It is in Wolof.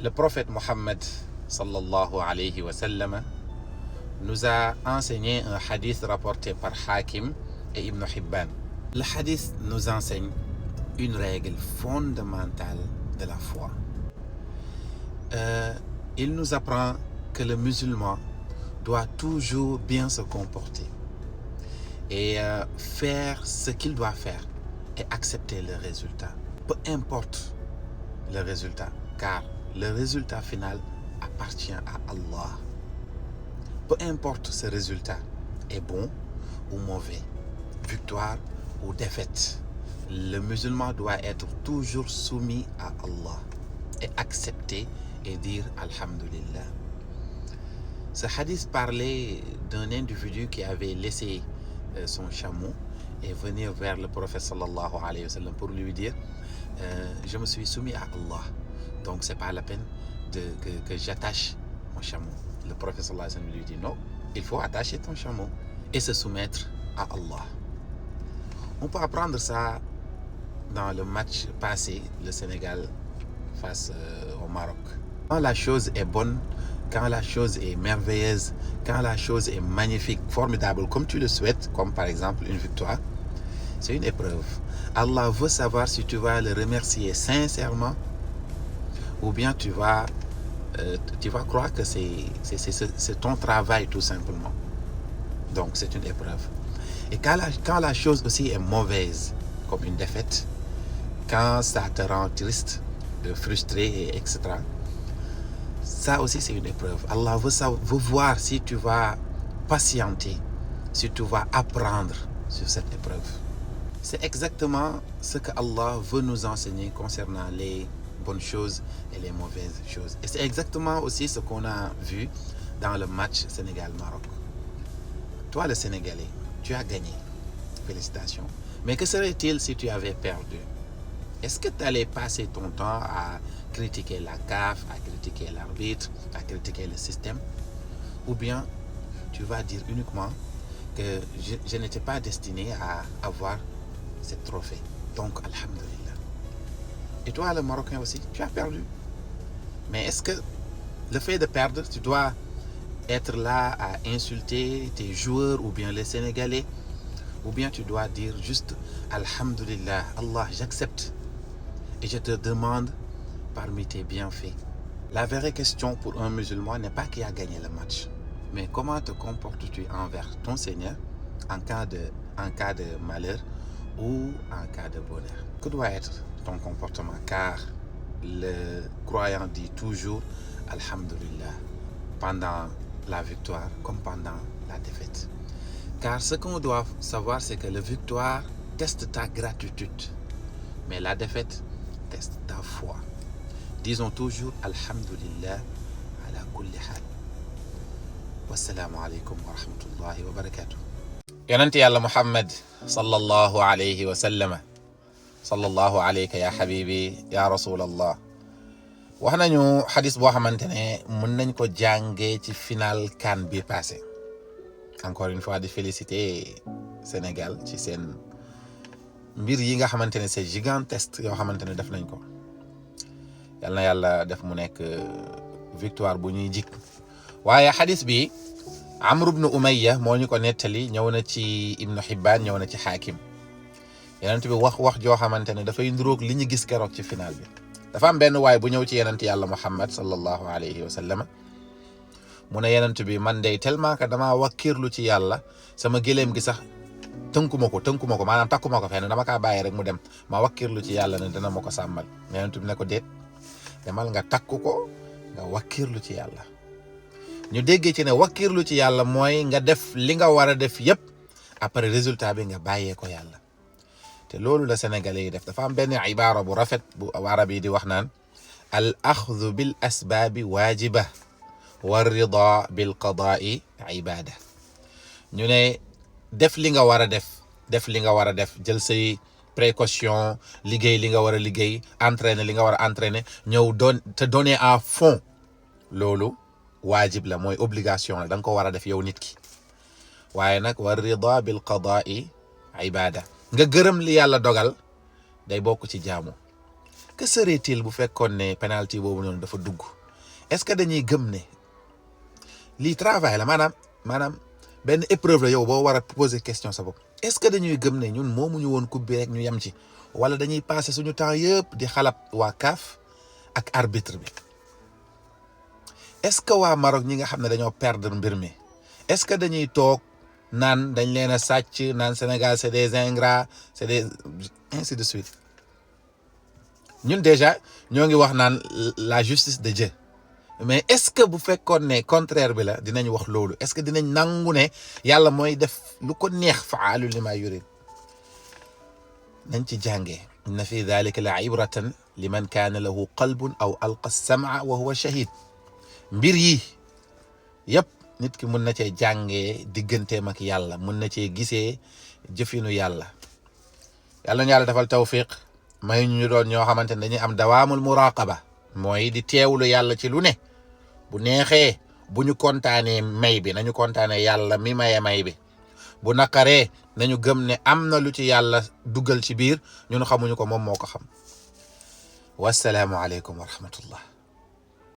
Le prophète Mohammed sallallahu alayhi wa sallam nous a enseigné un hadith rapporté par Hakim et Ibn Hibban. Le hadith nous enseigne une règle fondamentale de la foi. Il nous apprend que le musulman doit toujours bien se comporter et faire ce qu'il doit faire et accepter le résultat. Peu importe le résultat, car le résultat final appartient à Allah. Peu importe ce résultat est bon ou mauvais, victoire ou défaite, le musulman doit être toujours soumis à Allah et accepter et dire Alhamdulillah. Ce hadith parlait d'un individu qui avait laissé son chameau et venir vers le prophète sallallahu alayhi wa sallam pour lui dire je me suis soumis à Allah, donc c'est pas la peine que j'attache mon chameau. Le prophète sallallahu alayhi wa sallam lui dit non, il faut attacher ton chameau et se soumettre à Allah. On peut apprendre ça dans le match passé, le Sénégal face au Maroc. Quand la chose est bonne, quand la chose est merveilleuse, quand la chose est magnifique, formidable, comme tu le souhaites, comme par exemple une victoire, c'est une épreuve. Allah veut savoir si tu vas le remercier sincèrement ou bien tu vas croire que c'est ton travail tout simplement. Donc c'est une épreuve. Et quand la chose aussi est mauvaise, comme une défaite, quand ça te rend triste, frustré, etc., ça aussi c'est une épreuve. Allah veut voir si tu vas patienter, si tu vas apprendre sur cette épreuve. C'est exactement ce que Allah veut nous enseigner concernant les bonnes choses et les mauvaises choses. Et c'est exactement aussi ce qu'on a vu dans le match Sénégal-Maroc. Toi, le Sénégalais, tu as gagné. Félicitations. Mais que serait-il si tu avais perdu? Est-ce que tu allais passer ton temps à critiquer la CAF, à critiquer l'arbitre, à critiquer le système? Ou bien tu vas dire uniquement que je n'étais pas destiné à avoir ce trophée. Donc, alhamdulillah. Et toi, le Marocain aussi, tu as perdu. Mais est-ce que le fait de perdre, tu dois être là à insulter tes joueurs ou bien les Sénégalais? Ou bien tu dois dire juste alhamdulillah, Allah, j'accepte. Et je te demande parmi tes bienfaits. La vraie question pour un musulman n'est pas qui a gagné le match, mais comment te comportes-tu envers ton Seigneur en cas de malheur ou en cas de bonheur? Que doit être ton comportement? Car le croyant dit toujours alhamdulillah pendant la victoire comme pendant la défaite. Car ce qu'on doit savoir, c'est que la victoire teste ta gratitude, mais la défaite teste ta foi. Disons toujours alhamdulillah ala kulli hal. Wassalamu alaikum wa rahmatullahi wa barakatuh. Yonent Yàlla Muhammad sallallahu alayhi wa sallam, sallallahu alayka ya habibi ya rasulallah. wax nañu xadis boo xamante ne mën nañ ko jàngee ci final CAN bi passé. Encore une fois di féliciter Sénégal ci seen mbir yi nga xamante ne c'est gigantesque yoo xamante ne def nañ ko. yal na yàlla def mu nekk victoire bu ñuy jik. waaye xadis bi Amr ibn Umayya moo ñu ko nettali, ñëw na ci Ibn Hibban, ñëw na ci Hakim. Yonent bi wax joo xamante ne dafay nduróog li ñu gis keroog ci final bi. dafa am benn waay bu ñëw ci yonent yàlla Muhammad sallallahu alayhi wa sallam mu ne yonent bi man day tellement que damaa wakkirlu ci yàlla sama gëléem gi sax tënkuma ko maanaam takkuma ko fenn, dama kaa bàyyi rek mu dem, ma wakkirlu ci yàlla ne dana ma ko sàmmal. yonent bi ne ko déet, demal nga takku ko nga wakkirlu ci yàlla. ñu déggee ci ne wakkirlu ci yàlla mooy nga def li nga war a def yépp, après résultat bi nga bàyyee ko yàlla. te loolu la Sénégalais yi def. dafa am benn ibaara bu rafet bu arab yi di wax naan al axdu bil asbaabi waajiba wa rida bil qadaai ibada. ñu ne def li nga war a def, jël say précaution, liggéey li nga war a liggéey, entraîner li nga war a entraîner, ñëw te donner à fond, loolu waajib la, mooy obligation la, da nga ko war a def yow nit ki. waaye nag wa rida bil qadaai ibada, nga gërëm li yàlla dogal day bokk ci jaamu. que serait-il bu fekkoon ne penalty boobu noonu dafa dugg est-ce que dañuy gëm ne lii travail la maanaam benn épreuve la yow boo war a poser question sa bopp est-ce que dañuy gëm ne ñun moomuñu woon coupe bi rek ñu yem ci wala dañuy passer suñu temps yëpp di xalab waa CAF ak arbitre bi est-ce que waa Maroc ñi nga xam ne dañoo perdre mbir mi est-ce que dañuy toog naan dañ leen a sàcc naan Sénégal c'est des ingrats c'est des ainsi de suite ñun déjà ñoo ngi wax naan la justice de Dieu mais est-ce que bu fekkoon ne contraire bi la dinañ wax loolu est-ce que dinañ nangu ne yàlla mooy def lu ko neex faalu li ma yurid nañ ci jàngee inna fi dhalika la ibratan liman kaana lahu qalbun aw alqa as-sam'a wa huwa shahid mbir yi yëpp nit ki mun na cee jàngee digganteem ak yàlla mun na cee gisee jëfinu yàlla yàlla ñu yàlla defal tawfiq may ñu doon ñoo xamante ne dañuy am dawaamul muraqaba mooy di teewlu yàlla ci lu ne bu neexee bu ñu kontaanee may bi nañu kontaanee yàlla mi maye may bi bu naqaree nañu gëm ne am na lu ci yàlla dugal ci biir ñun xamuñu ko moom moo ko xam wassalaamu aleykum wa rahmatullah